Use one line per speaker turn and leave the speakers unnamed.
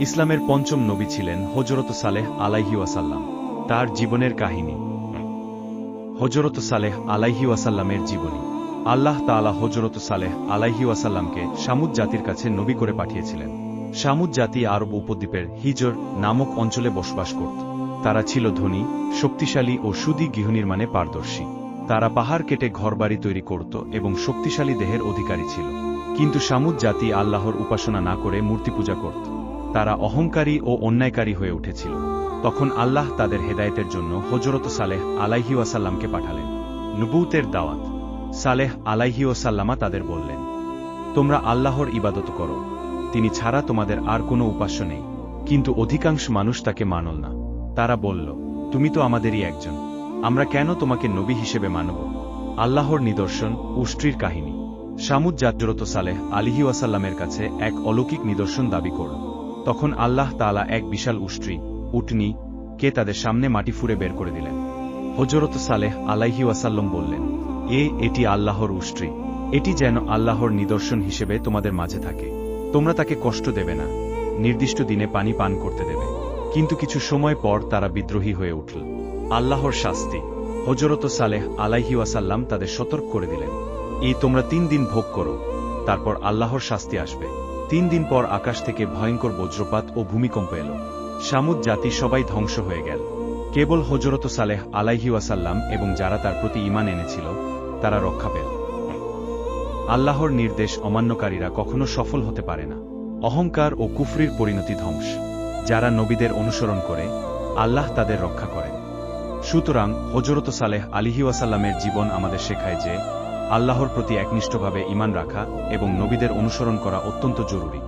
ইসলামের পঞ্চম নবী ছিলেন হযরত সালেহ আলাইহি ওয়াসাল্লাম। তার জীবনের কাহিনী। হযরত সালেহ আলাইহি ওয়াসাল্লামের জীবনী। আল্লাহ তাআলা হযরত সালেহ আলাইহি ওয়াসাল্লামকে সামুদ জাতির কাছে নবী করে পাঠিয়েছিলেন। সামুদ জাতি আরব উপদ্বীপের হিজর নামক অঞ্চলে বসবাস করত। তারা ছিল ধনী, শক্তিশালী ও সুদী গৃহনির্মাণে পারদর্শী। তারা পাহাড় কেটে ঘরবাড়ি তৈরি করত এবং শক্তিশালী দেহের অধিকারী ছিল। কিন্তু সামুদ জাতি আল্লাহর উপাসনা না করে মূর্তি পূজা করত। তারা অহংকারী ও অন্যায়কারী হয়ে উঠেছিল। তখন আল্লাহ তাদের হেদায়েতের জন্য হযরত সালেহ আলাইহি ওয়াসাল্লামকে পাঠালেন। নবুয়তের দাওয়াত। সালেহ আলাইহি ওয়াসাল্লামা তাদের বললেন, তোমরা আল্লাহর ইবাদত করো, তিনি ছাড়া তোমাদের আর কোনো উপাস্য নেই। কিন্তু অধিকাংশ মানুষ তাকে মানল না। তারা বলল, তুমি তো আমাদেরই একজন, আমরা কেন তোমাকে নবী হিসেবে মানব? আল্লাহর নিদর্শন, উষ্ট্রির কাহিনী। সামুদ জাত হযরত সালেহ আলাইহি ওয়াসাল্লামের কাছে এক অলৌকিক নিদর্শন দাবি করল। তখন আল্লাহ তাআলা এক বিশাল উষ্ট্রি, উটনী কে তাদের সামনে মাটি ফুঁড়ে বের করে দিলেন। হযরত সালেহ আলাইহি ওয়াসাল্লাম বললেন, এটি আল্লাহর উষ্ট্রি, এটি যেন আল্লাহর নিদর্শন হিসেবে তোমাদের মাঝে থাকে। তোমরা তাকে কষ্ট দেবে না, নির্দিষ্ট দিনে পানি পান করতে দেবে। কিন্তু কিছু সময় পর তারা বিদ্রোহী হয়ে উঠল। আল্লাহর শাস্তি। হযরত সালেহ আলাইহি ওয়াসাল্লাম তাদের সতর্ক করে দিলেন, তোমরা 3 দিন ভোগ করো, তারপর আল্লাহর শাস্তি আসবে। 3 দিন পর আকাশ থেকে ভয়ঙ্কর বজ্রপাত ও ভূমিকম্প এলো। সামুদ জাতি সবাই ধ্বংস হয়ে গেল। কেবল হযরত সালেহ আলাইহি ওয়াসাল্লাম এবং যারা তার প্রতি ঈমান এনেছিল তারা রক্ষা পেল। আল্লাহর নির্দেশ অমান্যকারীরা কখনো সফল হতে পারে না। অহংকার ও কুফরির পরিণতি ধ্বংস। যারা নবীদের অনুসরণ করে আল্লাহ তাদের রক্ষা করেন। সুতরাং হযরত সালেহ আলাইহি ওয়াসাল্লামের জীবন আমাদের শেখায় যে আল্লাহর প্রতি একনিষ্ঠভাবে ঈমান রাখা এবং নবীদের অনুসরণ করা অত্যন্ত জরুরি।